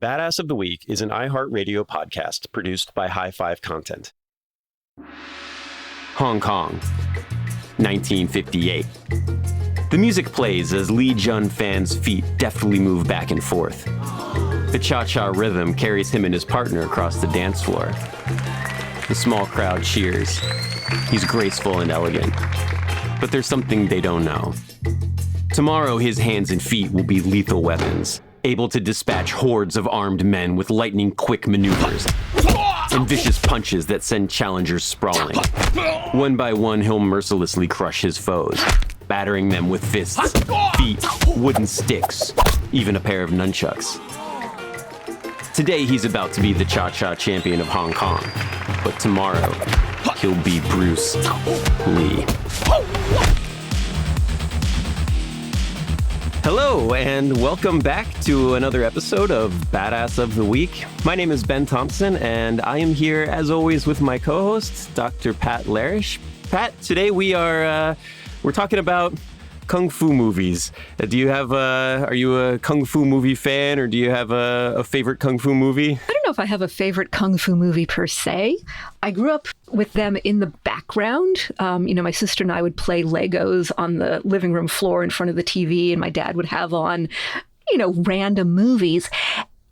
Badass of the Week is an iHeartRadio podcast produced by High Five Content. Hong Kong, 1958. The music plays as Lee Jun Fan's feet deftly move back and forth. The cha-cha rhythm carries him and his partner across the dance floor. The small crowd cheers. He's graceful and elegant. But there's something they don't know. Tomorrow, his hands and feet will be lethal weapons, able to dispatch hordes of armed men with lightning-quick maneuvers and vicious punches that send challengers sprawling. One by one, he'll mercilessly crush his foes, battering them with fists, feet, wooden sticks, even a pair of nunchucks. Today, he's about to be the cha-cha champion of Hong Kong, but tomorrow, he'll be Bruce Lee. Hello, and welcome back to another episode of Badass of the Week. My name is Ben Thompson, and I am here, as always, with my co-host, Dr. Pat Larash. Pat, today we're talking about Kung Fu movies. Are you a Kung Fu movie fan, or do you have a favorite Kung Fu movie? I don't know if I have a favorite Kung Fu movie per se. I grew up with them in the background. My sister and I would play Legos on the living room floor in front of the TV, and my dad would have on, random movies.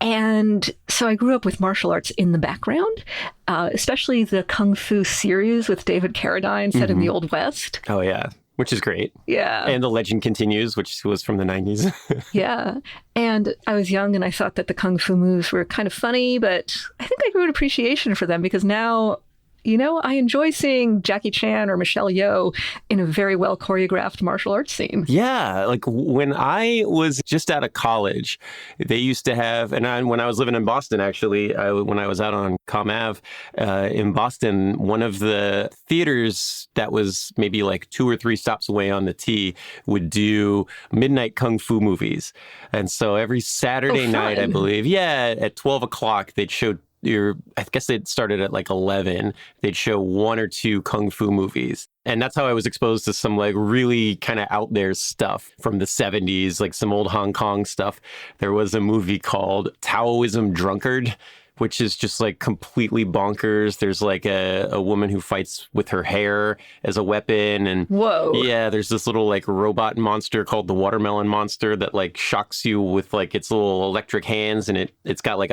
And so I grew up with martial arts in the background, especially the Kung Fu series with David Carradine set in the Old West. Oh, yeah. Which is great. Yeah. And The Legend Continues, which was from the 90s. Yeah. And I was young and I thought that the Kung Fu moves were kind of funny, but I think I grew an appreciation for them because now, I enjoy seeing Jackie Chan or Michelle Yeoh in a very well choreographed martial arts scene. Yeah. Like when I was just out of college, they used to have, when I was living in Boston, actually, when I was out on Com Ave in Boston, one of the theaters that was maybe like 2 or 3 stops away on the T would do midnight Kung Fu movies. And so every Saturday night, I believe, at 12 o'clock, they'd show I guess it started at like 11. They'd show 1 or 2 Kung Fu movies. And that's how I was exposed to some like really kind of out there stuff from the 70s, like some old Hong Kong stuff. There was a movie called Taoism Drunkard, which is just like completely bonkers. There's like a woman who fights with her hair as a weapon. And whoa. Yeah, there's this little like robot monster called the Watermelon Monster that like shocks you with like its little electric hands. And it's got like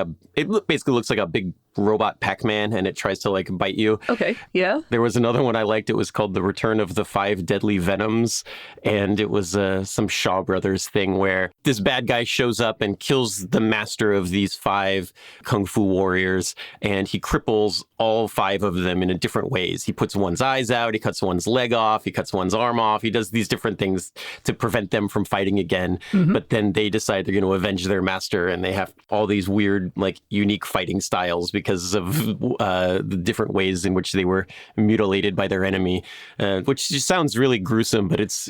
basically looks like a big robot Pac-Man, and it tries to like bite you. Okay, yeah. There was another one I liked. It was called The Return of the 5 Deadly Venoms. And it was some Shaw Brothers thing where this bad guy shows up and kills the master of these 5 Kung Fu warriors, and he cripples all 5 of them in different ways. He puts one's eyes out, he cuts one's leg off, he cuts one's arm off. He does these different things to prevent them from fighting again. But then they decide they're going to avenge their master, and they have all these weird, like, unique fighting styles because of the different ways in which they were mutilated by their enemy, which just sounds really gruesome, but it's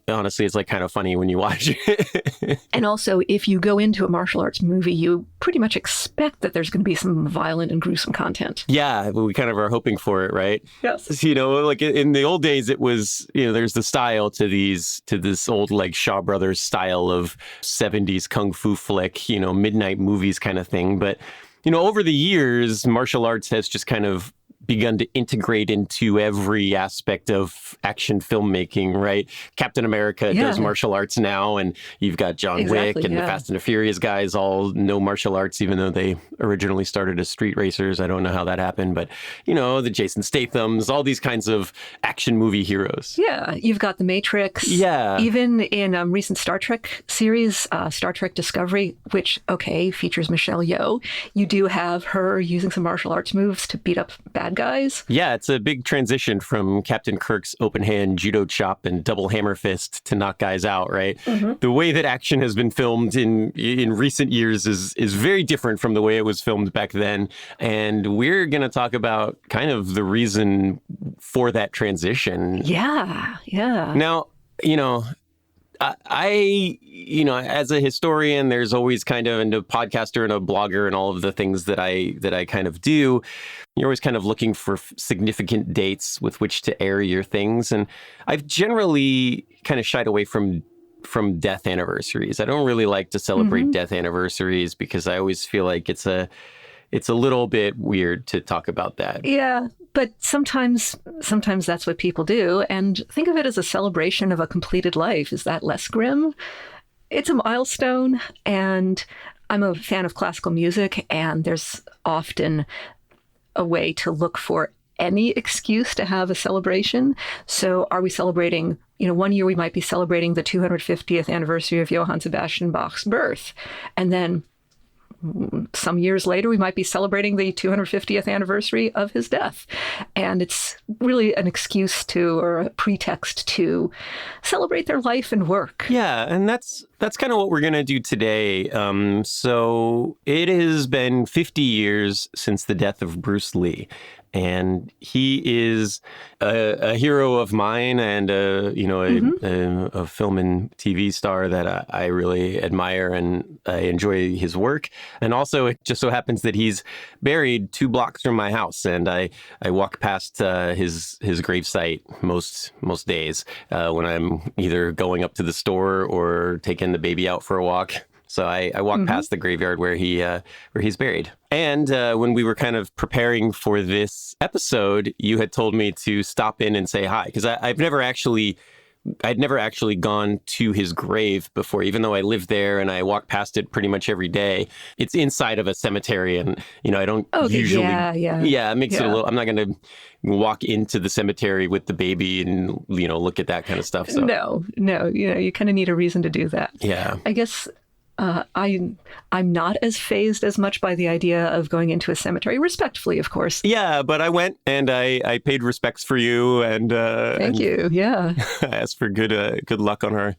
honestly, it's like kind of funny when you watch it. And also, if you go into a martial arts movie, you pretty much expect that there's going to be some violent and gruesome content. Yeah, we kind of are hoping for it, right? Yes. Like in the old days, it was, there's the style to this old like Shaw Brothers style of 70s Kung Fu flick, midnight movies kind of thing. But, over the years, martial arts has just kind of begun to integrate into every aspect of action filmmaking, right? Captain America does martial arts now, and you've got John Wick and the Fast and the Furious guys all know martial arts, even though they originally started as street racers. I don't know how that happened, but, the Jason Stathams, all these kinds of action movie heroes. Yeah, you've got The Matrix. Yeah. Even in recent Star Trek series, Star Trek Discovery, which, features Michelle Yeoh, you do have her using some martial arts moves to beat up bad guys. Yeah, it's a big transition from Captain Kirk's open hand judo chop and double hammer fist to knock guys out, right? The way that action has been filmed in recent years is very different from the way it was filmed back then. And we're going to talk about kind of the reason for that transition. Yeah. Now, I as a historian, there's always kind of, and a podcaster and a blogger and all of the things that I kind of do, you're always kind of looking for significant dates with which to air your things. And I've generally kind of shied away from from death anniversaries. I don't really like to celebrate death anniversaries because I always feel like it's a little bit weird to talk about that. Yeah, but sometimes that's what people do. And think of it as a celebration of a completed life. Is that less grim? It's a milestone. And I'm a fan of classical music, and there's often a way to look for any excuse to have a celebration. So are we celebrating, one year we might be celebrating the 250th anniversary of Johann Sebastian Bach's birth. And then some years later, we might be celebrating the 250th anniversary of his death. And it's really an excuse or a pretext to celebrate their life and work. Yeah, and that's kind of what we're going to do today. So it has been 50 years since the death of Bruce Lee. And he is a hero of mine and a film and TV star that I really admire, and I enjoy his work. And also, it just so happens that he's buried 2 blocks from my house, and I walk past his gravesite most days when I'm either going up to the store or taking the baby out for a walk. So I walked past the graveyard where he's buried. And when we were kind of preparing for this episode, you had told me to stop in and say hi, because I'd never actually gone to his grave before, even though I lived there and I walk past it pretty much every day. It's inside of a cemetery, and I don't usually. Yeah, it makes it a little. I'm not going to walk into the cemetery with the baby and look at that kind of stuff. So. No, you kind of need a reason to do that. Yeah, I guess. I'm not as fazed as much by the idea of going into a cemetery, respectfully, of course. Yeah, but I went and I paid respects for you, and thank you. Yeah, I asked for good luck on our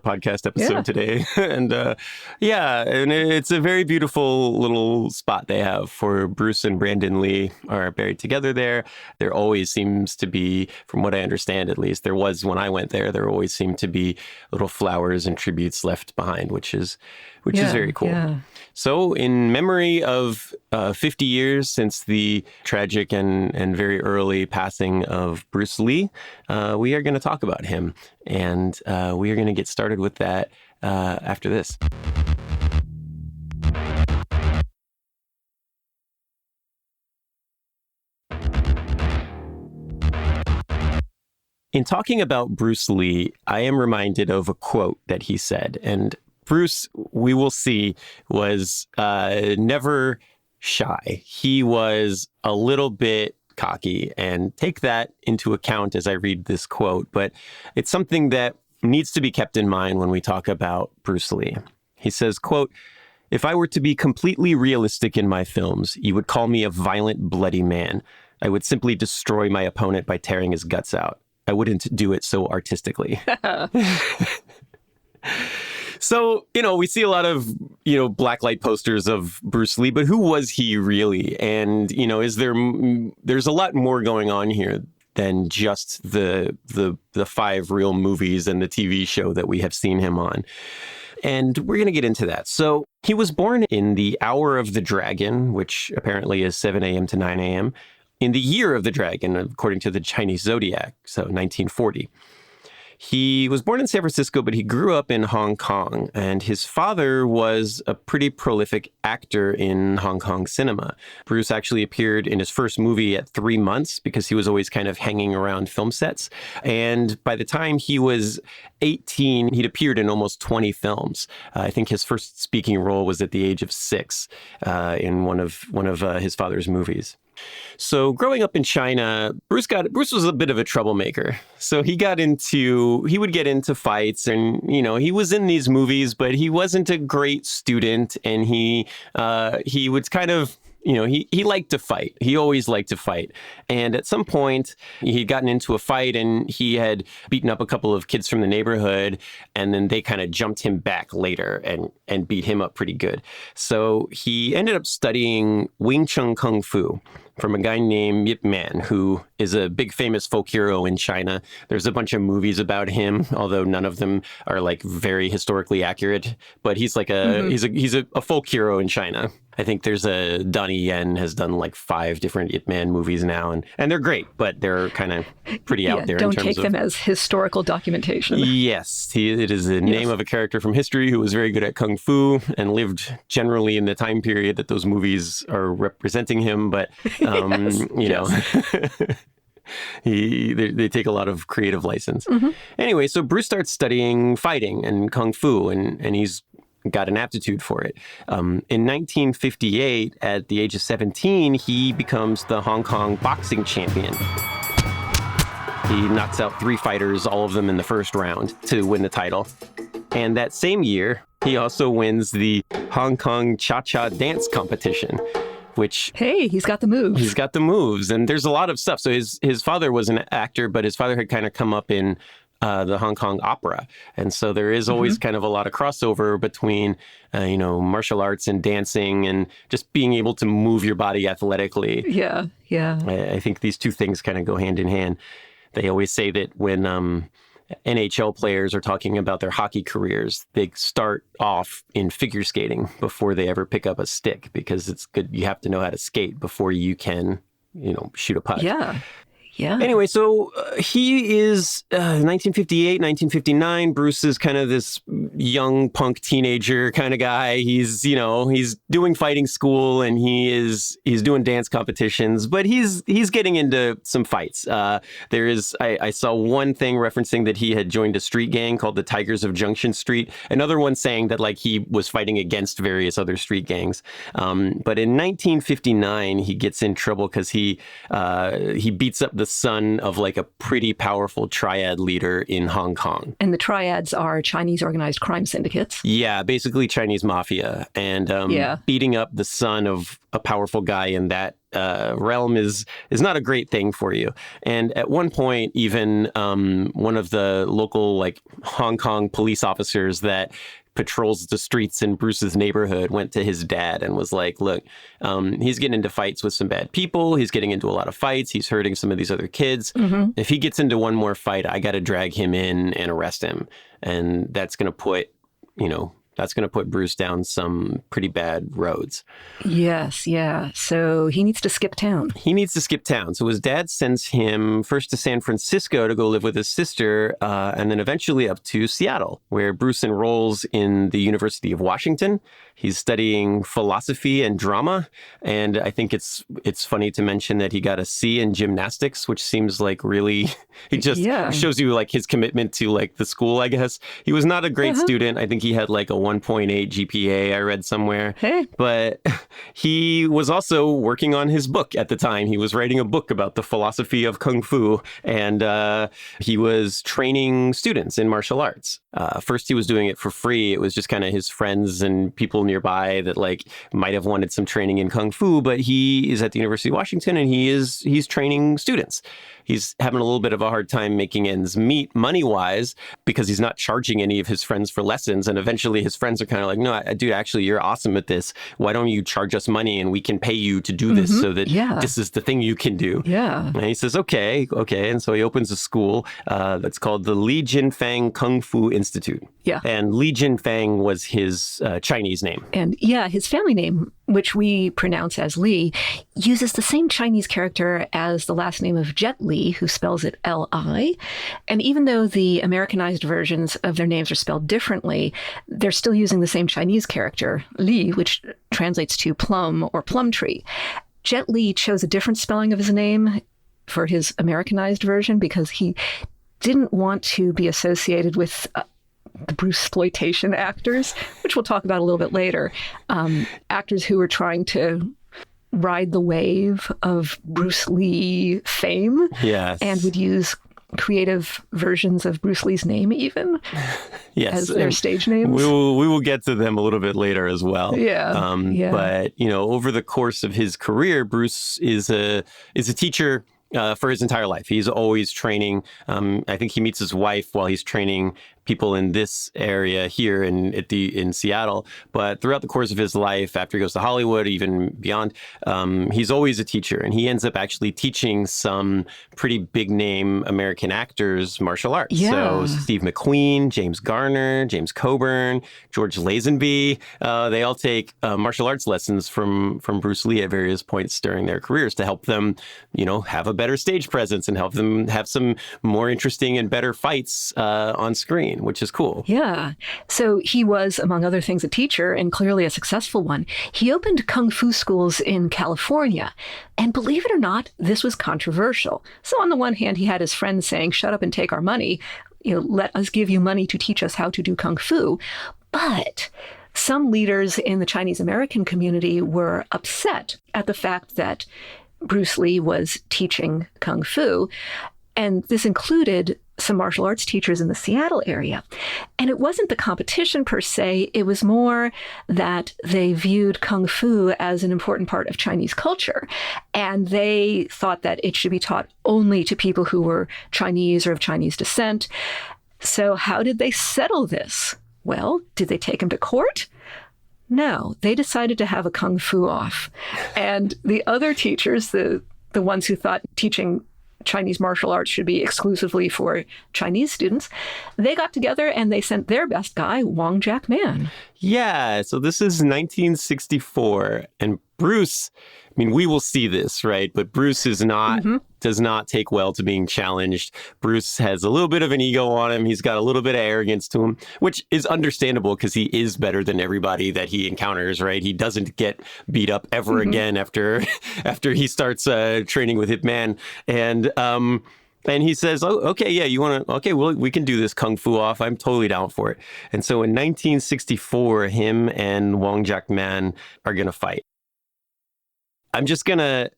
podcast episode today, and and it's a very beautiful little spot they have for Bruce and Brandon Lee are buried together there. There always seems to be, from what I understand at least, there was when I went there. There always seemed to be little flowers and tributes left behind, which is very cool. Yeah. So in memory of 50 years since the tragic and very early passing of Bruce Lee, we are going to talk about him. And we are going to get started with that after this. In talking about Bruce Lee, I am reminded of a quote that he said, and Bruce, we will see, was never shy. He was a little bit cocky, and take that into account as I read this quote. But it's something that needs to be kept in mind when we talk about Bruce Lee. He says, quote, "If I were to be completely realistic in my films, you would call me a violent, bloody man. I would simply destroy my opponent by tearing his guts out. I wouldn't do it so artistically." So, we see a lot of, blacklight posters of Bruce Lee, but who was he really? And, there's a lot more going on here than just the 5 real movies and the TV show that we have seen him on. And we're going to get into that. So he was born in the Hour of the Dragon, which apparently is 7 a.m. to 9 a.m., in the Year of the Dragon, according to the Chinese zodiac, so 1940. He was born in San Francisco, but he grew up in Hong Kong, and his father was a pretty prolific actor in Hong Kong cinema. Bruce actually appeared in his first movie at 3 months because he was always kind of hanging around film sets. And by the time he was 18, he'd appeared in almost 20 films. I think his first speaking role was at the age of 6 in one of his father's movies. So growing up in China, Bruce was a bit of a troublemaker. So he would get into fights, and, he was in these movies, but he wasn't a great student, and he would kind of, he liked to fight. He always liked to fight. And at some point, he'd gotten into a fight, and he had beaten up a couple of kids from the neighborhood, and then they kind of jumped him back later and beat him up pretty good. So he ended up studying Wing Chun Kung Fu. from a guy named Yip Man, who is a big famous folk hero in China. There's a bunch of movies about him, although none of them are like very historically accurate. But he's like he's a folk hero in China. I think there's Donnie Yen has done like 5 different Ip Man movies now, and they're great, but they're kind of pretty out there. Don't in terms take them as historical documentation. Yes, it is the name of a character from history who was very good at kung fu and lived generally in the time period that those movies are representing him. But you know. They take a lot of creative license. Anyway, so Bruce starts studying fighting and kung fu, and he's got an aptitude for it. In 1958, at the age of 17, he becomes the Hong Kong boxing champion. He knocks out 3 fighters, all of them in the first round, to win the title. And that same year, he also wins the Hong Kong Cha-Cha dance competition, which... Hey, he's got the moves. He's got the moves. And there's a lot of stuff. So his father was an actor, but his father had kind of come up in the Hong Kong opera. And so there is always kind of a lot of crossover between, martial arts and dancing and just being able to move your body athletically. Yeah. I think these two things kind of go hand in hand. They always say that when NHL players are talking about their hockey careers, they start off in figure skating before they ever pick up a stick, because it's good. You have to know how to skate before you can, shoot a puck. Yeah. Anyway, so he is 1958, 1959. Bruce is kind of this young punk teenager kind of guy. He's doing fighting school and he's doing dance competitions, but he's getting into some fights. I saw one thing referencing that he had joined a street gang called the Tigers of Junction Street. Another one saying that like he was fighting against various other street gangs. But in 1959, he gets in trouble because he beats up the son of like a pretty powerful triad leader in Hong Kong. And the triads are Chinese organized crime syndicates. Yeah, basically Chinese mafia. And beating up the son of a powerful guy in that realm is not a great thing for you. And at one point, even one of the local like Hong Kong police officers that patrols the streets in Bruce's neighborhood went to his dad and was like, look, he's getting into fights with some bad people. He's getting into a lot of fights. He's hurting some of these other kids. If he gets into one more fight, I got to drag him in and arrest him. And that's going to put, Bruce down some pretty bad roads. Yes, yeah. So he needs to skip town. So his dad sends him first to San Francisco to go live with his sister, and then eventually up to Seattle, where Bruce enrolls in the University of Washington. He's studying philosophy and drama. And I think it's funny to mention that he got a C in gymnastics, which seems like really, he just shows you like his commitment to like the school, I guess. He was not a great student. I think he had like a 1.8 GPA, I read somewhere. Hey. But he was also working on his book at the time. He was writing a book about the philosophy of Kung Fu, and he was training students in martial arts. First, he was doing it for free. It was just kind of his friends and people nearby that like might have wanted some training in Kung Fu, but he is at the University of Washington and he's training students. He's having a little bit of a hard time making ends meet money-wise because he's not charging any of his friends for lessons. And eventually his friends are kind of like, no, dude, actually, you're awesome at this. Why don't you charge us money and we can pay you to do this so that this is the thing you can do. Yeah. And he says, okay. And so he opens a school that's called the Li Jinfang Kung Fu Institute. Yeah. And Li Jinfang was his Chinese name. And his family name, which we pronounce as Li, uses the same Chinese character as the last name of Jet Li, who spells it L-I. And even though the Americanized versions of their names are spelled differently, they're still using the same Chinese character, Li, which translates to plum or plum tree. Jet Li chose a different spelling of his name for his Americanized version because he didn't want to be associated with the Bruceploitation actors, which we'll talk about a little bit later. Actors who were trying to ride the wave of Bruce Lee fame and would use creative versions of Bruce Lee's name even as their stage names. We will get to them a little bit later as well. But, over the course of his career, Bruce is a teacher for his entire life. He's always training. I think he meets his wife while he's training people in this area here in Seattle. But throughout the course of his life, after he goes to Hollywood, even beyond, he's always a teacher. And he ends up actually teaching some pretty big name American actors martial arts. Yeah. So Steve McQueen, James Garner, James Coburn, George Lazenby, they all take martial arts lessons from Bruce Lee at various points during their careers to help them, have a better stage presence and help them have some more interesting and better fights on screen, which is cool. Yeah. So he was, among other things, a teacher and clearly a successful one. He opened kung fu schools in California. And believe it or not, this was controversial. So on the one hand, he had his friends saying, shut up and take our money. Let us give you money to teach us how to do kung fu. But some leaders in the Chinese American community were upset at the fact that Bruce Lee was teaching kung fu. And this included some martial arts teachers in the Seattle area. And it wasn't the competition per se, it was more that they viewed kung fu as an important part of Chinese culture. And they thought that it should be taught only to people who were Chinese or of Chinese descent. So how did they settle this? Well, did they take him to court? No, they decided to have a kung fu off. And the other teachers, the ones who thought teaching Chinese martial arts should be exclusively for Chinese students, they got together and they sent their best guy, Wong Jack Man. Yeah, so this is 1964, and Bruce, we will see this, right? But Bruce does not take well to being challenged. Bruce has a little bit of an ego on him. He's got a little bit of arrogance to him, which is understandable because he is better than everybody that he encounters, right? He doesn't get beat up ever again after he starts training with Ip Man. And he says, oh, okay, yeah, you want to, okay, well, we can do this kung fu off. I'm totally down for it. And so in 1964, him and Wong Jack Man are going to fight. I'm just going to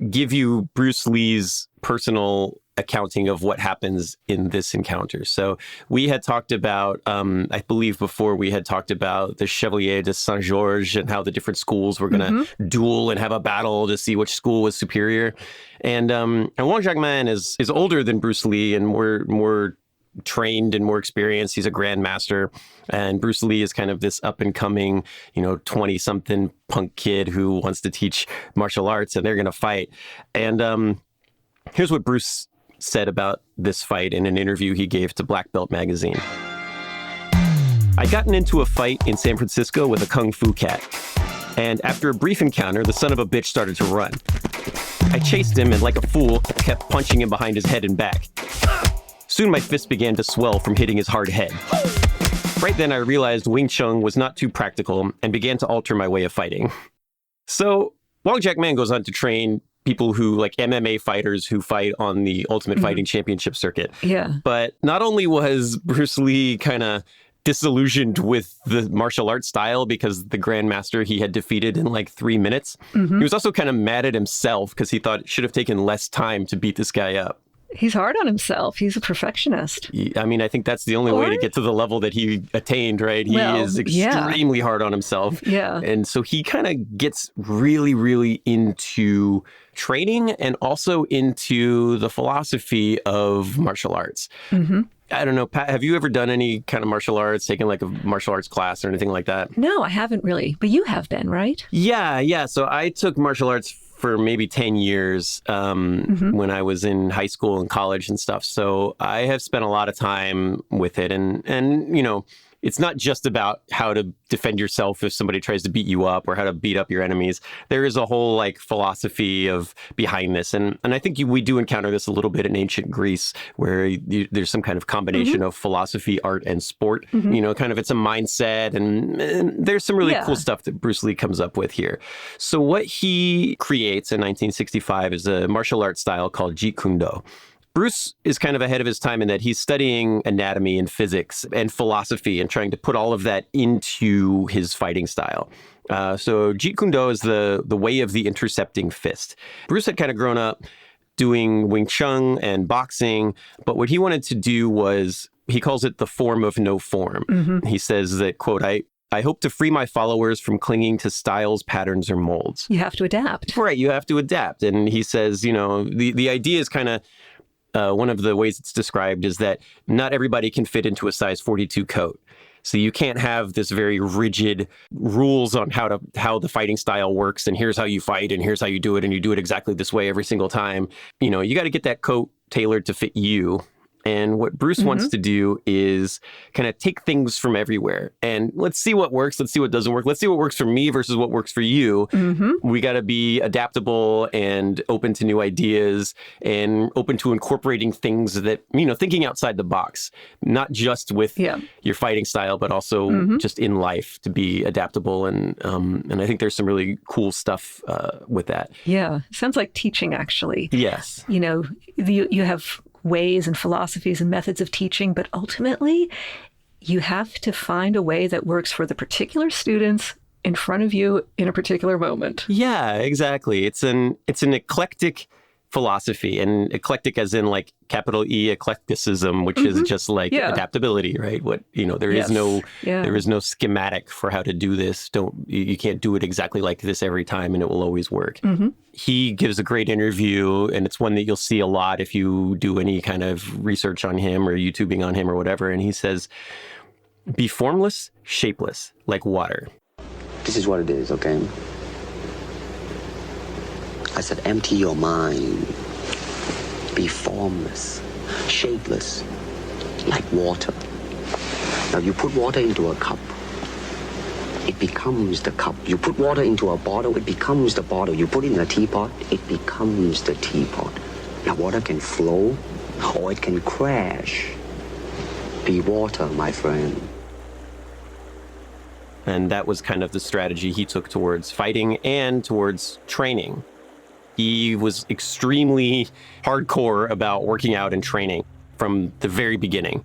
give you Bruce Lee's personal accounting of what happens in this encounter. So we had talked about, I believe before we had talked about the Chevalier de Saint-Georges and how the different schools were going to duel and have a battle to see which school was superior. And Wong Jack Man is older than Bruce Lee and more trained and more experienced. He's a grandmaster. And Bruce Lee is kind of this up and coming, 20-something punk kid who wants to teach martial arts, and they're going to fight. And here's what Bruce said about this fight in an interview he gave to Black Belt magazine. I'd gotten into a fight in San Francisco with a kung fu cat. And after a brief encounter, the son of a bitch started to run. I chased him and, like a fool, kept punching him behind his head and back. Soon my fist began to swell from hitting his hard head. Right then I realized Wing Chun was not too practical and began to alter my way of fighting. So Wong Jack Man goes on to train people who, like MMA fighters who fight on the Ultimate Fighting Championship circuit. Yeah. But not only was Bruce Lee kind of disillusioned with the martial arts style because the grandmaster he had defeated in like 3 minutes, he was also kind of mad at himself because he thought it should have taken less time to beat this guy up. He's hard on himself. He's a perfectionist. I think that's the only way to get to the level that he attained, right? He is extremely hard on himself. Yeah. And so he kind of gets really, really into training and also into the philosophy of martial arts. I don't know, Pat, have you ever done any kind of martial arts, taken like a martial arts class or anything like that? No, I haven't really. But you have been, right? Yeah. So I took martial arts for maybe 10 years when I was in high school and college and stuff. So I have spent a lot of time with it. And it's not just about how to defend yourself if somebody tries to beat you up or how to beat up your enemies. There is a whole like philosophy of behind this. And I think we do encounter this a little bit in ancient Greece where there's some kind of combination of philosophy, art, and sport. Kind of it's a mindset. And there's some really cool stuff that Bruce Lee comes up with here. So what he creates in 1965 is a martial arts style called Jeet Kune Do. Bruce is kind of ahead of his time in that he's studying anatomy and physics and philosophy and trying to put all of that into his fighting style. So Jeet Kune Do is the way of the intercepting fist. Bruce had kind of grown up doing Wing Chun and boxing, but what he wanted to do was, he calls it the form of no form. He says that, quote, I hope to free my followers from clinging to styles, patterns, or molds. You have to adapt. Right, you have to adapt. And he says, the idea is kind of, one of the ways it's described is that not everybody can fit into a size 42 coat. So you can't have this very rigid rules on how the fighting style works, and here's how you fight, and here's how you do it, and you do it exactly this way every single time. You know, you got to get that coat tailored to fit you. And what Bruce wants to do is kind of take things from everywhere and let's see what works. Let's see what doesn't work. Let's see what works for me versus what works for you. We got to be adaptable and open to new ideas and open to incorporating things that, you know, thinking outside the box, not just with your fighting style, but also just in life to be adaptable. And I think there's some really cool stuff with that. Yeah. Sounds like teaching, actually. Yes. You know, you have ways and philosophies and methods of teaching, but ultimately you have to find a way that works for the particular students in front of you in a particular moment. Yeah, exactly. It's an eclectic philosophy, and eclectic as in like capital E eclecticism, which is just like adaptability, right? What, you know, there is no schematic for how to do this. You can't do it exactly like this every time and it will always work. He gives a great interview, and it's one that you'll see a lot if you do any kind of research on him or YouTubing on him or whatever. And he says, be formless, shapeless, like water. This is what it is, okay? I said, empty your mind. Be formless, shapeless, like water. Now, you put water into a cup, it becomes the cup. You put water into a bottle, it becomes the bottle. You put it in a teapot, it becomes the teapot. Now, water can flow, or it can crash. Be water, my friend. And that was kind of the strategy he took towards fighting and towards training. He was extremely hardcore about working out and training from the very beginning.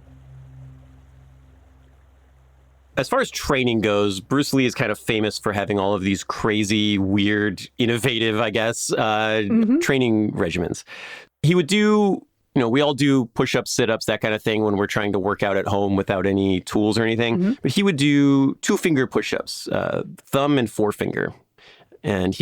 As far as training goes, Bruce Lee is kind of famous for having all of these crazy, weird, innovative, I guess, training regimens. He would do, you know, we all do push-ups, sit-ups, that kind of thing when we're trying to work out at home without any tools or anything. But he would do 2-finger push-ups, thumb and forefinger. And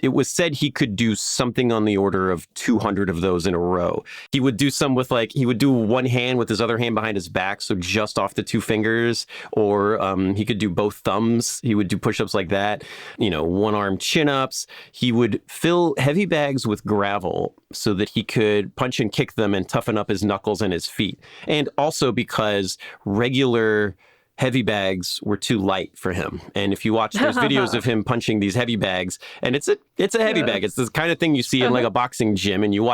it was said he could do something on the order of 200 of those in a row. He would do some with he would do one hand with his other hand behind his back, so just off the 2 fingers, or he could do both thumbs. He would do push-ups like that, you know, one-arm chin-ups. He would fill heavy bags with gravel so that he could punch and kick them and toughen up his knuckles and his feet. And also because regular heavy bags were too light for him. And if you watch, there's videos of him punching these heavy bags, and it's a heavy bag. It's the kind of thing you see in like a boxing gym, and you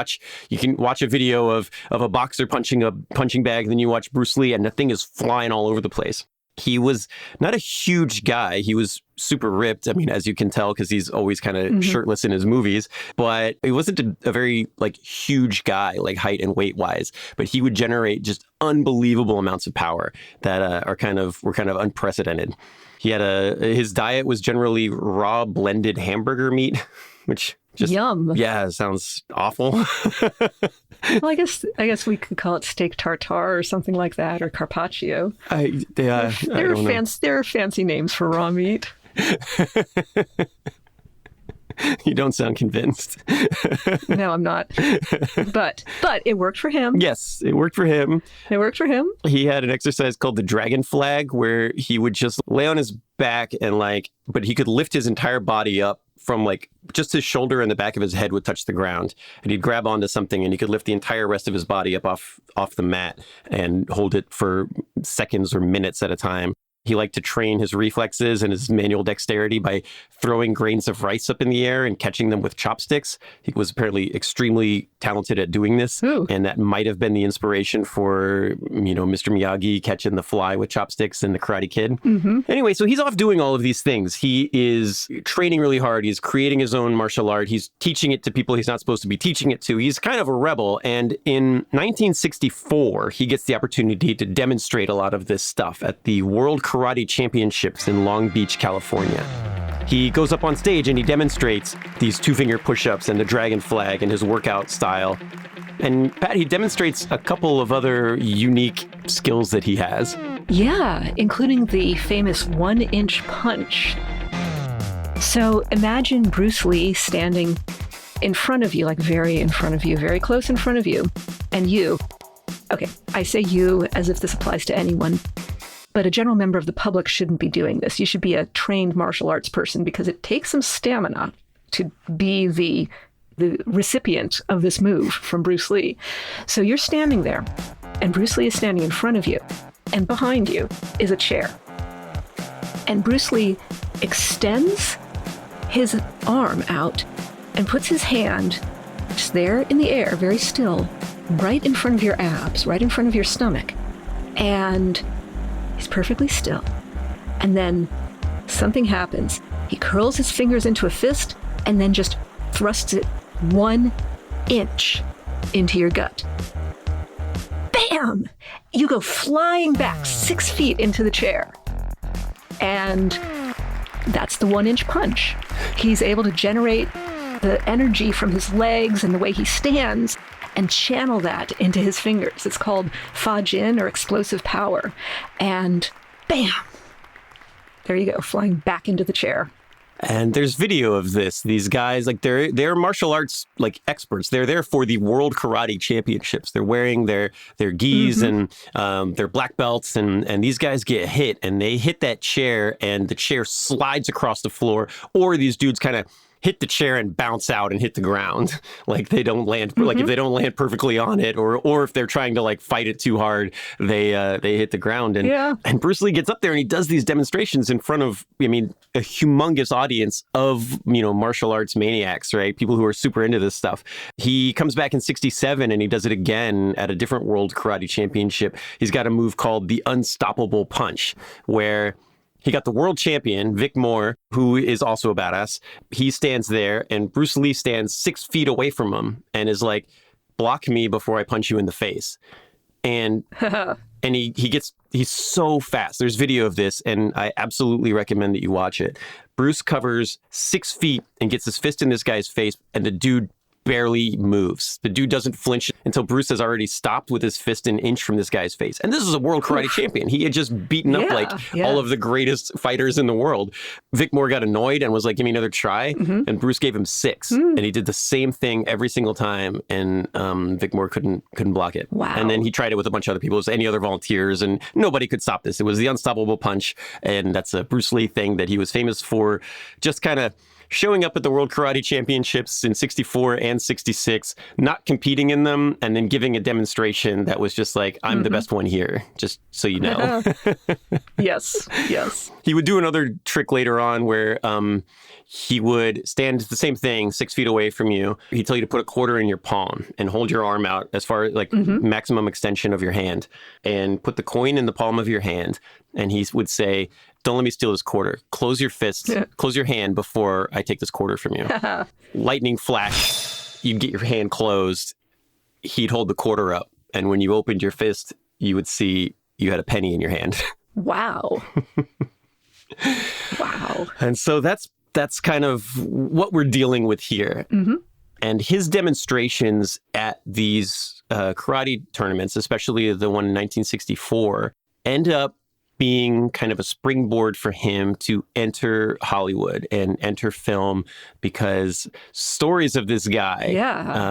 can watch a video of a boxer punching a punching bag, then you watch Bruce Lee, and the thing is flying all over the place. He was not a huge guy. He was super ripped. I mean, as you can tell, because he's always kind of shirtless in his movies. But he wasn't a very huge guy, like height and weight wise. But he would generate just unbelievable amounts of power that were kind of unprecedented. He had his diet was generally raw blended hamburger meat, which just yum. Yeah, sounds awful. Well, I guess we could call it steak tartare or something like that, or carpaccio. There are fancy names for raw meat. You don't sound convinced. No, I'm not. But it worked for him. Yes, it worked for him. He had an exercise called the dragon flag, where he would just lay on his back and but he could lift his entire body up from just his shoulder and the back of his head would touch the ground, and he'd grab onto something and he could lift the entire rest of his body up off the mat and hold it for seconds or minutes at a time. He liked to train his reflexes and his manual dexterity by throwing grains of rice up in the air and catching them with chopsticks. He was apparently extremely talented at doing this. Ooh. And that might have been the inspiration for, Mr. Miyagi catching the fly with chopsticks in The Karate Kid. Mm-hmm. Anyway, so he's off doing all of these things. He is training really hard. He's creating his own martial art. He's teaching it to people he's not supposed to be teaching it to. He's kind of a rebel. And in 1964, he gets the opportunity to demonstrate a lot of this stuff at the World Karate Championships in Long Beach, California. He goes up on stage and he demonstrates these 2-finger push-ups and the dragon flag and his workout style. And Pat, he demonstrates a couple of other unique skills that he has. Yeah, including the famous 1-inch punch. So imagine Bruce Lee standing in front of you, like very in front of you, very close in front of you, and you, okay, I say you as if this applies to anyone, but a general member of the public shouldn't be doing this. You should be a trained martial arts person because it takes some stamina to be the recipient of this move from Bruce Lee. So you're standing there, and Bruce Lee is standing in front of you, and behind you is a chair. And Bruce Lee extends his arm out and puts his hand just there in the air, very still, right in front of your abs, right in front of your stomach. And he's perfectly still. And then something happens. He curls his fingers into a fist and then just thrusts it 1 inch into your gut. Bam! You go flying back 6 feet into the chair. And that's the 1-inch punch. He's able to generate the energy from his legs and the way he stands and channel that into his fingers. It's called Fa Jin, or explosive power. And bam! There you go, flying back into the chair. And there's video of this. These guys, like they're martial arts like experts. They're there for the World Karate Championships. They're wearing their gis and their black belts, and these guys get hit, and they hit that chair, and the chair slides across the floor, or these dudes kind of hit the chair and bounce out and hit the ground. Like they don't land, like if they don't land perfectly on it, or if they're trying to like fight it too hard, they hit the ground. And Bruce Lee gets up there and he does these demonstrations in front of, I mean, a humongous audience of, you know, martial arts maniacs, right? People who are super into this stuff. He comes back in 1967 and he does it again at a different World Karate Championship. He's got a move called the Unstoppable Punch, where he got the world champion, Vic Moore, who is also a badass. He stands there, and Bruce Lee stands 6 feet away from him and is like, block me before I punch you in the face. And he's so fast. There's video of this, and I absolutely recommend that you watch it. Bruce covers 6 feet and gets his fist in this guy's face, and the dude barely moves. The dude doesn't flinch until Bruce has already stopped with his fist an inch from this guy's face. And this is a world karate champion. He had just beaten up all of the greatest fighters in the world. Vic Moore got annoyed and was like, give me another try. And Bruce gave him 6. And he did the same thing every single time. And Vic Moore couldn't block it. Wow. And then he tried it with a bunch of other people. It was any other volunteers, and nobody could stop this. It was the Unstoppable Punch. And that's a Bruce Lee thing that he was famous for, just kind of showing up at the World Karate Championships in 64 and 66, not competing in them, and then giving a demonstration that was just like, I'm the best one here, just so you know. Yes. He would do another trick later on where he would stand the same thing 6 feet away from you. He'd tell you to put a quarter in your palm and hold your arm out as far as like maximum extension of your hand, and put the coin in the palm of your hand. And he would say, don't let me steal this quarter. Close your fist, close your hand before I take this quarter from you. Lightning flash, you'd get your hand closed. He'd hold the quarter up. And when you opened your fist, you would see you had a penny in your hand. Wow. Wow. And so that's kind of what we're dealing with here. And his demonstrations at these karate tournaments, especially the one in 1964, end up being kind of a springboard for him to enter Hollywood and enter film, because stories of this guy,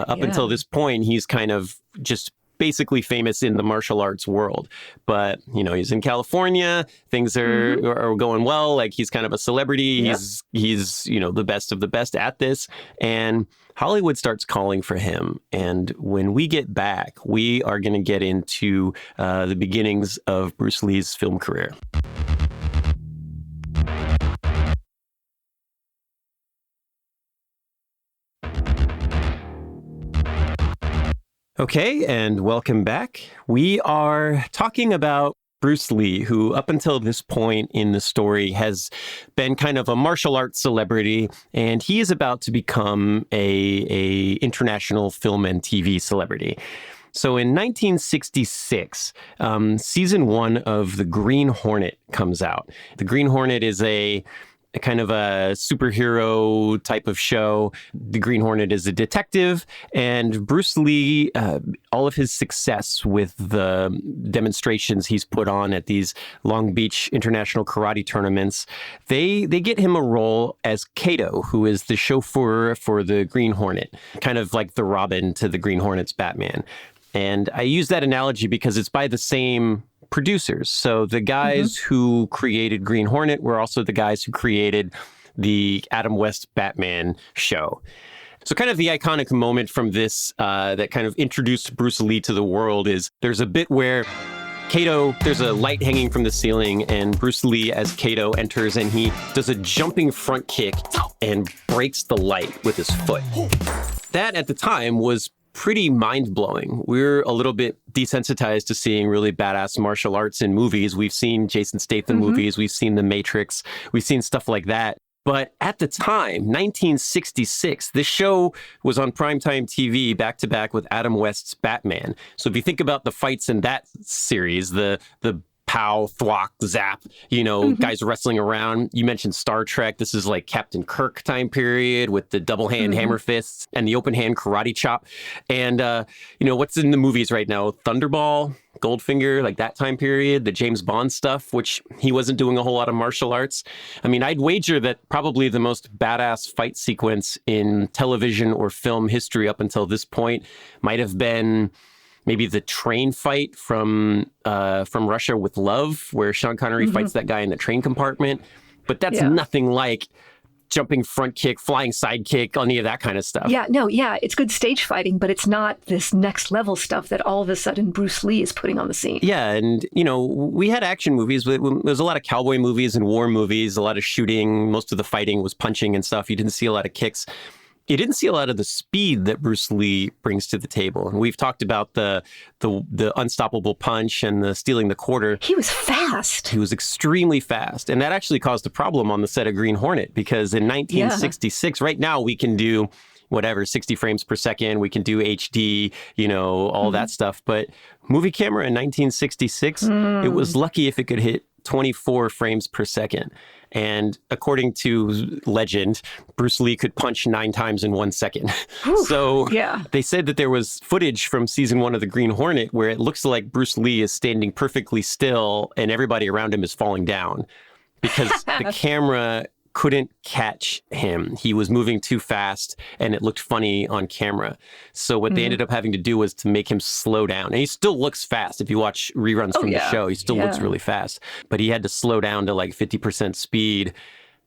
up until this point, he's kind of just basically famous in the martial arts world. But, you know, he's in California, things are going well, like he's kind of a celebrity, he's, you know, the best of the best at this, and Hollywood starts calling for him. And when we get back, we are going to get into the beginnings of Bruce Lee's film career. Okay, and welcome back. We are talking about Bruce Lee, who up until this point in the story has been kind of a martial arts celebrity, and he is about to become a international film and TV celebrity. So in 1966, season 1 of The Green Hornet comes out. The Green Hornet is a kind of a superhero type of show. The Green Hornet is a detective, and Bruce Lee, all of his success with the demonstrations he's put on at these Long Beach international karate tournaments, they get him a role as Kato, who is the chauffeur for the Green Hornet, kind of like the Robin to the Green Hornet's Batman. And I use that analogy because it's by the same producers. So the guys who created Green Hornet were also the guys who created the Adam West Batman show. So kind of the iconic moment from this that kind of introduced Bruce Lee to the world is there's a bit where Kato, there's a light hanging from the ceiling, and Bruce Lee as Kato enters, and he does a jumping front kick and breaks the light with his foot. That at the time was pretty mind-blowing. We're a little bit desensitized to seeing really badass martial arts in movies. We've seen Jason Statham movies, we've seen The Matrix, we've seen stuff like that. But at the time, 1966, this show was on primetime TV back-to-back with Adam West's Batman. So if you think about the fights in that series, the pow, thwack, zap, guys wrestling around. You mentioned Star Trek. This is like Captain Kirk time period with the double hand hammer fists and the open hand karate chop. And, what's in the movies right now? Thunderball, Goldfinger, like that time period, the James Bond stuff, which he wasn't doing a whole lot of martial arts. I mean, I'd wager that probably the most badass fight sequence in television or film history up until this point might have been maybe the train fight from Russia with Love, where Sean Connery fights that guy in the train compartment. But that's nothing like jumping front kick, flying side kick, any of that kind of stuff. It's good stage fighting, but it's not this next level stuff that all of a sudden Bruce Lee is putting on the scene. Yeah, and, we had action movies. There was a lot of cowboy movies and war movies, a lot of shooting. Most of the fighting was punching and stuff. You didn't see a lot of kicks. You didn't see a lot of the speed that Bruce Lee brings to the table. And we've talked about the unstoppable punch and the stealing the quarter. He was fast. He was extremely fast. And that actually caused a problem on the set of Green Hornet, because in 1966, right now we can do whatever, 60 frames per second. We can do HD, all that stuff. But movie camera in 1966, it was lucky if it could hit 24 frames per second. And according to legend, Bruce Lee could punch 9 times in 1 second. So they said that there was footage from season 1 of The Green Hornet where it looks like Bruce Lee is standing perfectly still and everybody around him is falling down because the camera couldn't catch him. He was moving too fast and it looked funny on camera. So what they ended up having to do was to make him slow down. And he still looks fast. If you watch reruns from the show, he still looks really fast. But he had to slow down to like 50% speed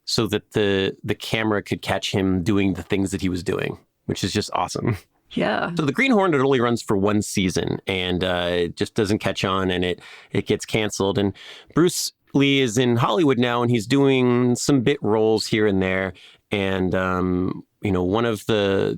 so that the camera could catch him doing the things that he was doing, which is just awesome. Yeah. So the Green Hornet only runs for 1 season and it just doesn't catch on and it gets canceled. And Bruce Lee is in Hollywood now, and he's doing some bit roles here and there. And, one of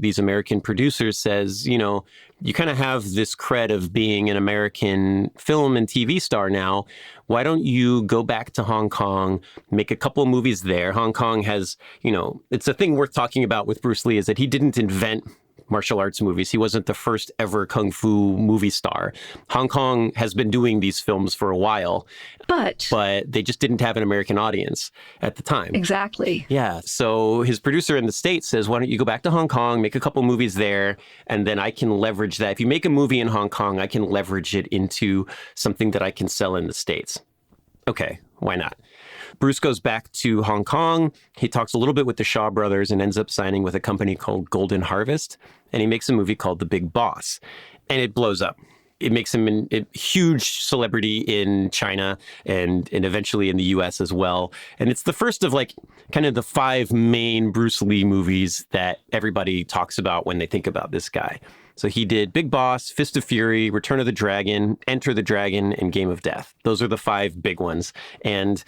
these American producers says, you kind of have this cred of being an American film and TV star now. Why don't you go back to Hong Kong, make a couple of movies there? Hong Kong has, it's a thing worth talking about with Bruce Lee is that he didn't invent martial arts movies. He wasn't the first ever kung fu movie star. Hong Kong has been doing these films for a while, but they just didn't have an American audience at the time. Exactly. Yeah. So his producer in the States says, why don't you go back to Hong Kong, make a couple movies there, and then I can leverage that. If you make a movie in Hong Kong, I can leverage it into something that I can sell in the States. Okay, why not? Bruce goes back to Hong Kong. He talks a little bit with the Shaw brothers and ends up signing with a company called Golden Harvest. And he makes a movie called The Big Boss. And it blows up. It makes him a huge celebrity in China and eventually in the US as well. And it's the first of like kind of the 5 main Bruce Lee movies that everybody talks about when they think about this guy. So he did Big Boss, Fist of Fury, Return of the Dragon, Enter the Dragon, and Game of Death. Those are the 5 big ones. And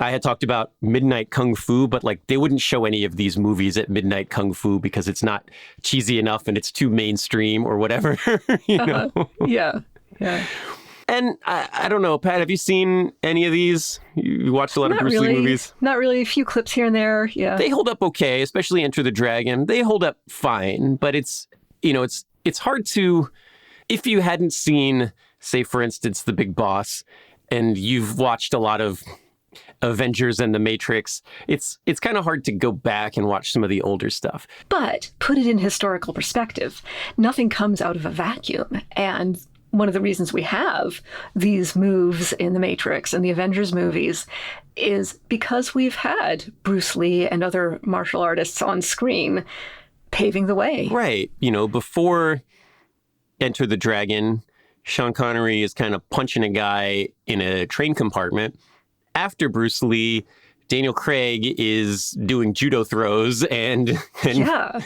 I had talked about Midnight Kung Fu, but like they wouldn't show any of these movies at Midnight Kung Fu because it's not cheesy enough and it's too mainstream or whatever, Yeah. And I don't know, Pat, have you seen any of these? You watched a lot of Bruce Lee movies? Not really. A few clips here and there. Yeah. They hold up okay, especially Enter the Dragon. They hold up fine, but it's hard to, if you hadn't seen, say, for instance, The Big Boss, and you've watched a lot of Avengers and The Matrix, it's kind of hard to go back and watch some of the older stuff. But put it in historical perspective. Nothing comes out of a vacuum. And one of the reasons we have these moves in The Matrix and the Avengers movies is because we've had Bruce Lee and other martial artists on screen paving the way. Right. Before Enter the Dragon, Sean Connery is kind of punching a guy in a train compartment. After Bruce Lee, Daniel Craig is doing judo throws and yeah.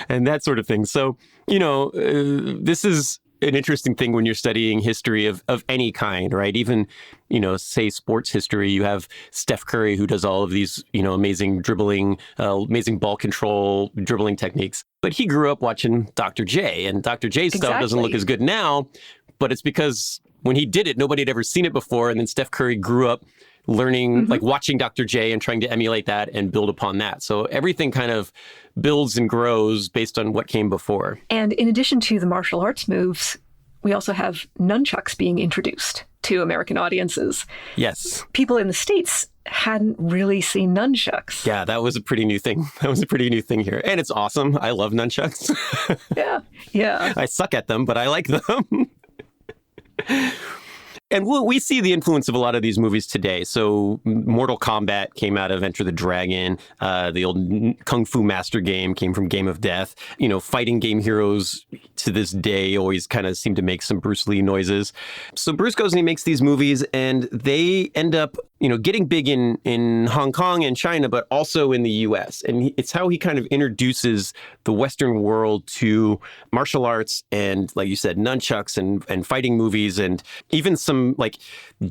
and that sort of thing. So, this is an interesting thing when you're studying history of any kind, right? Even, say sports history, you have Steph Curry who does all of these, amazing dribbling, amazing ball control, dribbling techniques. But he grew up watching Dr. J, and Dr. J's stuff doesn't look as good now, but it's because when he did it, nobody had ever seen it before. And then Steph Curry grew up learning, like watching Dr. J and trying to emulate that and build upon that. So everything kind of builds and grows based on what came before. And in addition to the martial arts moves, we also have nunchucks being introduced to American audiences. Yes. People in the States hadn't really seen nunchucks. Yeah, that was a pretty new thing. Here. And it's awesome. I love nunchucks. Yeah. I suck at them, but I like them. And we see the influence of a lot of these movies today. So Mortal Kombat came out of Enter the Dragon. The old Kung Fu Master game came from Game of Death. Fighting game heroes to this day always kind of seem to make some Bruce Lee noises. So Bruce goes and he makes these movies and they end up, getting big in Hong Kong and China, but also in the US. And it's how he kind of introduces the Western world to martial arts and, like you said, nunchucks and fighting movies, and even some, like,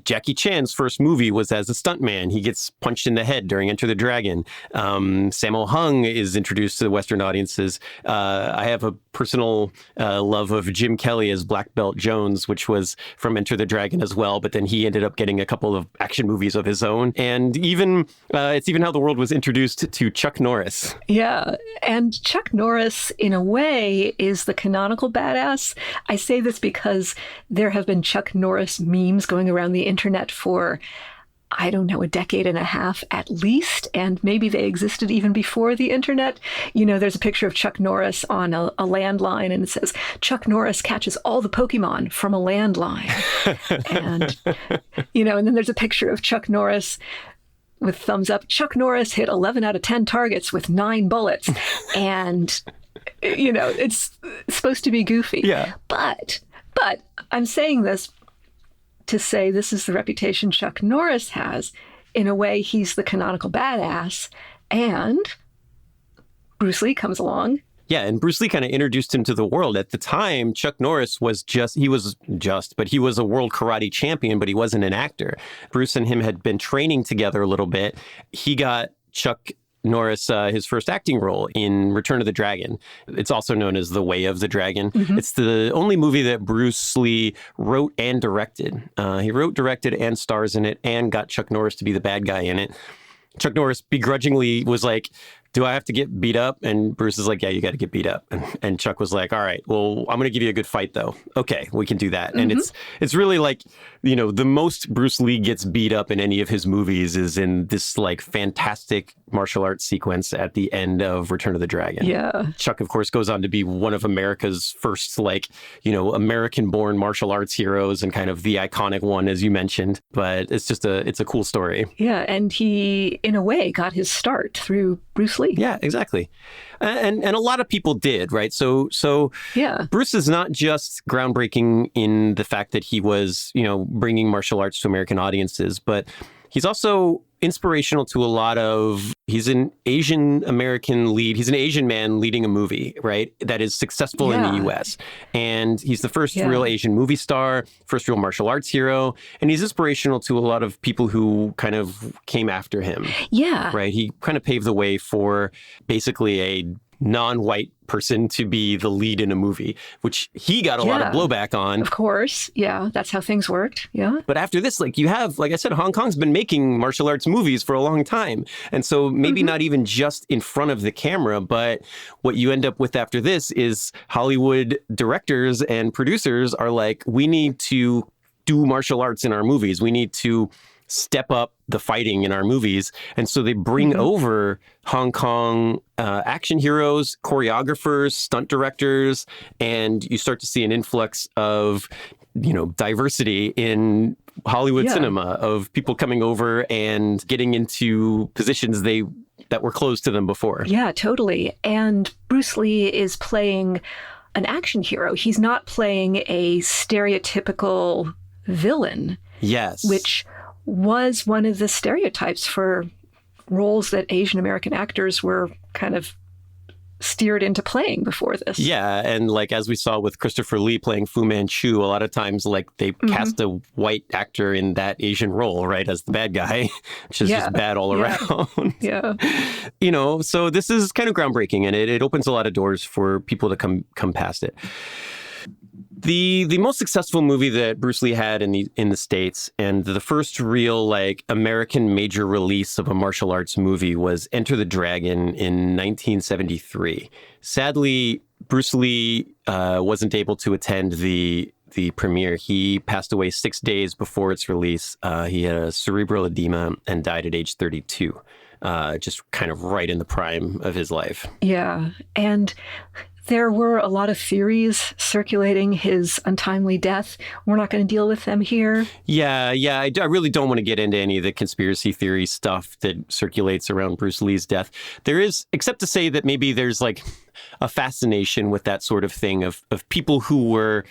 Jackie Chan's first movie was as a stuntman. He gets punched in the head during Enter the Dragon. Sammo Hung is introduced to the Western audiences. I have a personal love of Jim Kelly as Black Belt Jones, which was from Enter the Dragon as well. But then he ended up getting a couple of action movies of his own. And even it's even how the world was introduced to Chuck Norris. Yeah. And Chuck Norris, in a way, is the canonical badass. I say this because there have been Chuck Norris memes going around the internet for, I don't know, a decade and a half at least, and maybe they existed even before the internet. There's a picture of Chuck Norris on a landline, and it says, Chuck Norris catches all the Pokemon from a landline. And, and then there's a picture of Chuck Norris with thumbs up. Chuck Norris hit 11 out of 10 targets with 9 bullets. And, it's supposed to be goofy. Yeah. But I'm saying this to say this is the reputation Chuck Norris has. In a way, he's the canonical badass, and Bruce Lee comes along. Yeah, and Bruce Lee kind of introduced him to the world. At the time, Chuck Norris was he was a world karate champion, but he wasn't an actor. Bruce and him had been training together a little bit. He got Chuck Norris his first acting role in Return of the Dragon. It's also known as The Way of the Dragon. Mm-hmm. It's the only movie that Bruce Lee wrote and directed. He wrote, directed, and stars in it, and got Chuck Norris to be the bad guy in it. Chuck Norris begrudgingly was like, do I have to get beat up? And Bruce is like, yeah, you got to get beat up. And Chuck was like, all right, well, I'm going to give you a good fight, though. Okay, we can do that. Mm-hmm. And it's really like, the most Bruce Lee gets beat up in any of his movies is in this like fantastic martial arts sequence at the end of Return of the Dragon. Yeah. Chuck, of course, goes on to be one of America's first, American-born martial arts heroes and kind of the iconic one, as you mentioned. But it's a cool story. Yeah, and he, in a way, got his start through Bruce Lee. Yeah, exactly. And a lot of people did, right? So yeah. Bruce is not just groundbreaking in the fact that he was, bringing martial arts to American audiences, but he's also inspirational to he's an Asian American lead. He's an Asian man leading a movie, right? That is successful in the US. And he's the first real Asian movie star, first real martial arts hero. And he's inspirational to a lot of people who kind of came after him. Yeah. Right. He kind of paved the way for basically a non-white person to be the lead in a movie, which he got a lot of blowback on. Of course. Yeah. That's how things worked. Yeah. But after this, you have, like I said, Hong Kong's been making martial arts movies for a long time. And so maybe not even just in front of the camera, but what you end up with after this is Hollywood directors and producers are like, we need to do martial arts in our movies. We need to step up the fighting in our movies. And so they bring over Hong Kong action heroes, choreographers, stunt directors, and you start to see an influx of, diversity in Hollywood cinema, of people coming over and getting into positions that were closed to them before. Yeah, totally. And Bruce Lee is playing an action hero. He's not playing a stereotypical villain. Yes. Which was one of the stereotypes for roles that Asian American actors were kind of steered into playing before this. Yeah, and like as we saw with Christopher Lee playing Fu Manchu, a lot of times like they cast a white actor in that Asian role, right, as the bad guy, which is just bad all around. Yeah. So this is kind of groundbreaking, and it opens a lot of doors for people to come past it. The most successful movie that Bruce Lee had in the States, and the first real like American major release of a martial arts movie, was Enter the Dragon in 1973. Sadly, Bruce Lee wasn't able to attend the premiere. He passed away 6 days before its release. He had a cerebral edema and died at age 32, just kind of right in the prime of his life. Yeah, and there were a lot of theories circulating his untimely death. We're not going to deal with them here. Yeah. I really don't want to get into any of the conspiracy theory stuff that circulates around Bruce Lee's death. There is, except to say that maybe there's like a fascination with that sort of thing of people who were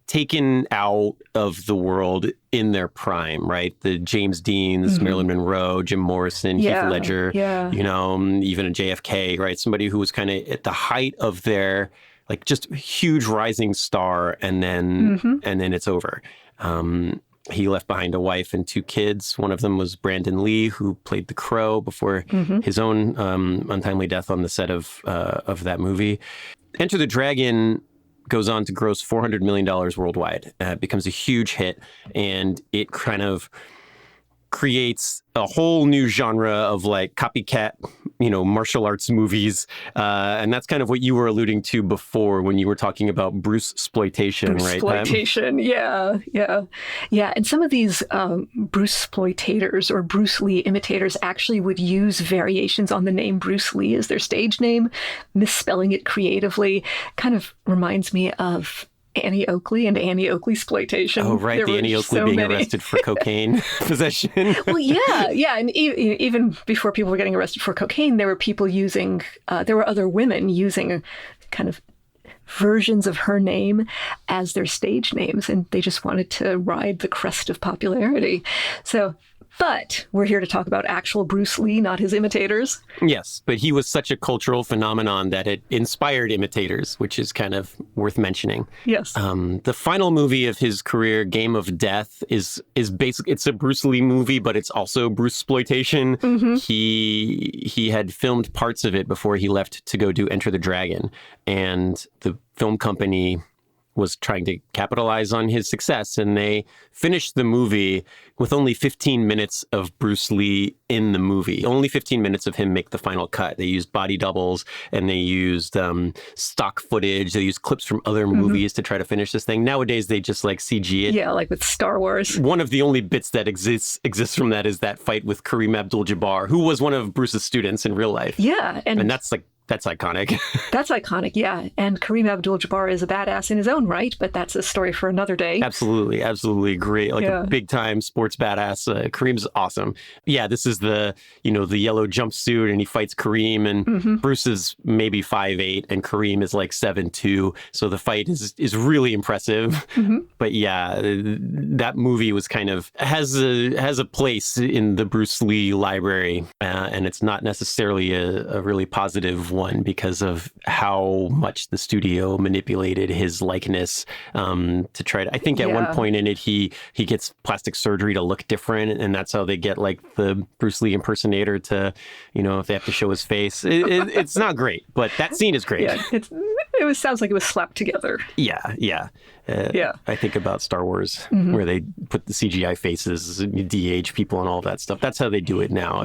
taken out of the world in their prime, right? The James Deans, Marilyn Monroe, Jim Morrison, Heath Ledger, even a JFK, right? Somebody who was kind of at the height of their like just huge rising star, and then it's over. He left behind a wife and 2 kids. One of them was Brandon Lee, who played the Crow before his own untimely death on the set of that movie. Enter the Dragon goes on to gross $400 million worldwide. It becomes a huge hit, and it kind of creates a whole new genre of like copycat, martial arts movies. And that's kind of what you were alluding to before when you were talking about Bruce-sploitation, right? Bruce-sploitation, yeah. And some of these Bruce-sploitators or Bruce Lee imitators actually would use variations on the name Bruce Lee as their stage name, misspelling it creatively. Kind of reminds me of Annie Oakley and Annie Oakley exploitation. Oh, right. The Annie Oakley being arrested for cocaine possession. Well, yeah. And even before people were getting arrested for cocaine, there were people using, there were other women using kind of versions of her name as their stage names, and they just wanted to ride the crest of popularity. But we're here to talk about actual Bruce Lee, not his imitators. Yes, but he was such a cultural phenomenon that it inspired imitators, which is kind of worth mentioning. Yes. The final movie of his career, Game of Death, is basically, it's a Bruce Lee movie, but it's also Bruce-sploitation. He had filmed parts of it before he left to go do Enter the Dragon, and the film company was trying to capitalize on his success, and they finished the movie with only 15 minutes of Bruce Lee in the movie. Only 15 minutes of him make the final cut. They used body doubles, and they used stock footage. They used clips from other movies to try to finish this thing. Nowadays, they just like CG it. Yeah, like with Star Wars. One of the only bits that exists from that is that fight with Kareem Abdul-Jabbar, who was one of Bruce's students in real life. Yeah. And that's like, that's iconic. That's iconic, yeah. And Kareem Abdul-Jabbar is a badass in his own right, but that's a story for another day. Absolutely great. Like a big-time sports badass. Kareem's awesome. Yeah, this is the yellow jumpsuit, and he fights Kareem, and Bruce is maybe 5'8", and Kareem is like 7'2", so the fight is really impressive. But yeah, that movie was kind of, has a place in the Bruce Lee library, and it's not necessarily a really positive one because of how much the studio manipulated his likeness to try to, I think at one point in it, he gets plastic surgery to look different, and that's how they get like the Bruce Lee impersonator to, if they have to show his face. It's not great, but that scene is great. Yeah, sounds like it was slapped together. Yeah. I think about Star Wars, where they put the CGI faces, de-age people and all that stuff. That's how they do it now.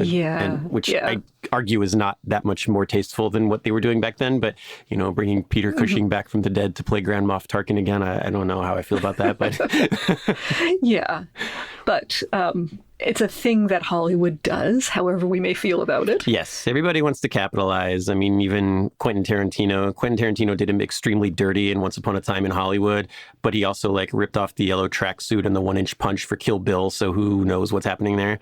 Which I argue is not that much more tasteful than what they were doing back then. But, bringing Peter Cushing back from the dead to play Grand Moff Tarkin again, I don't know how I feel about that. But yeah. But it's a thing that Hollywood does, however we may feel about it. Yes, everybody wants to capitalize. I mean, even Quentin Tarantino did him extremely dirty in Once Upon a Time in Hollywood, but he also ripped off the yellow tracksuit and the 1-inch punch for Kill Bill, so who knows what's happening there.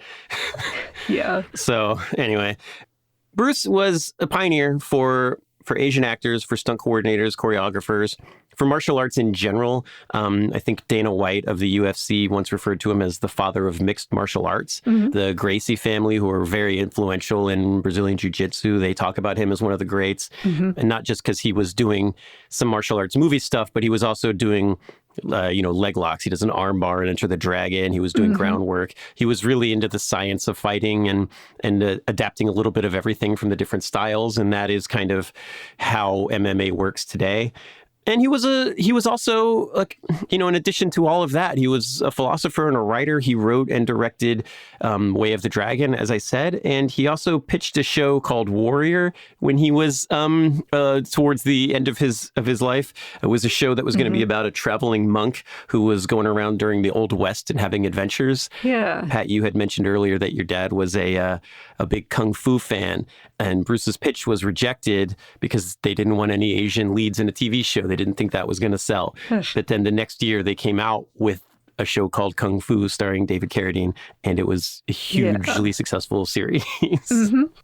Yeah. So anyway, Bruce was a pioneer for Asian actors, for stunt coordinators, choreographers, for martial arts in general. I think Dana White of the UFC once referred to him as the father of mixed martial arts. The Gracie family, who are very influential in Brazilian Jiu-Jitsu, they talk about him as one of the greats. And not just because he was doing some martial arts movie stuff, but he was also doing leg locks. He does an arm bar and Enter the Dragon. He was doing groundwork. He was really into the science of fighting and adapting a little bit of everything from the different styles. And that is kind of how MMA works today. And he was also, in addition to all of that, he was a philosopher and a writer. He wrote and directed Way of the Dragon, as I said. And he also pitched a show called Warrior when he was towards the end of his life. It was a show that was going to be about a traveling monk who was going around during the Old West and having adventures. Yeah. Pat, you had mentioned earlier that your dad was a big kung fu fan. And Bruce's pitch was rejected because they didn't want any Asian leads in a TV show. They didn't think that was going to sell. But then the next year they came out with a show called Kung Fu starring David Carradine, and it was a hugely successful series.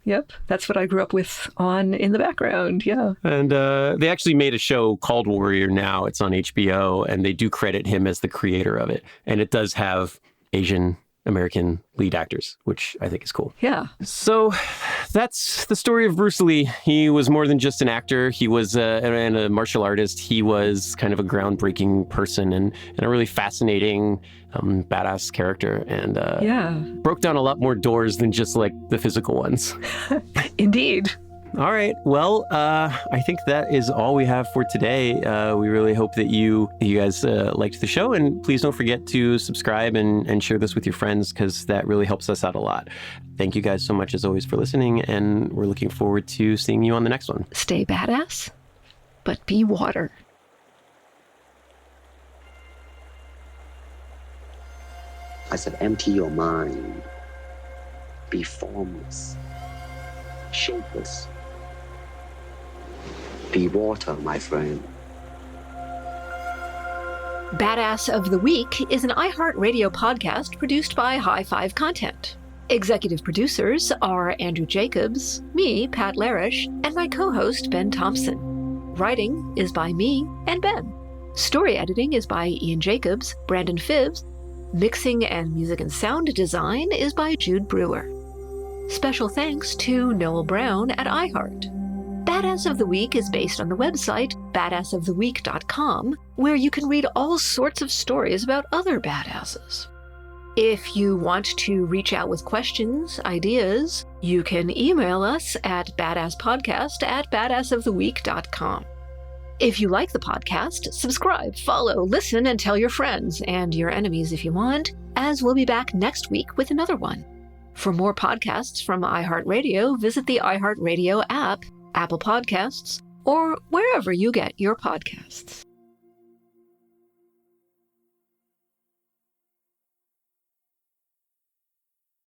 Yep. That's what I grew up with on in the background. Yeah. And they actually made a show called Warrior now. It's on HBO, and they do credit him as the creator of it. And it does have Asian American lead actors, which I think is cool. Yeah. So that's the story of Bruce Lee. He was more than just an actor. He was a martial artist. He was kind of a groundbreaking person and a really fascinating, badass character. And broke down a lot more doors than just the physical ones. Indeed. All right. Well, I think that is all we have for today. We really hope that you guys liked the show, and please don't forget to subscribe and share this with your friends, because that really helps us out a lot. Thank you guys so much as always for listening, and we're looking forward to seeing you on the next one. Stay badass, but be water. I said, empty your mind. Be formless, shapeless. Be water, my friend. Badass of the Week is an iHeartRadio podcast produced by High Five Content. Executive producers are Andrew Jacobs, me, Pat Larash, and my co-host, Ben Thompson. Writing is by me and Ben. Story editing is by Ian Jacobs, Brandon Phibbs. Mixing and music and sound design is by Jude Brewer. Special thanks to Noel Brown at iHeart. Badass of the Week is based on the website badassoftheweek.com, where you can read all sorts of stories about other badasses. If you want to reach out with questions, ideas, you can email us at badasspodcast@badassoftheweek.com. If you like the podcast, subscribe, follow, listen, and tell your friends and your enemies if you want, as we'll be back next week with another one. For more podcasts from iHeartRadio, visit the iHeartRadio app, Apple Podcasts, or wherever you get your podcasts.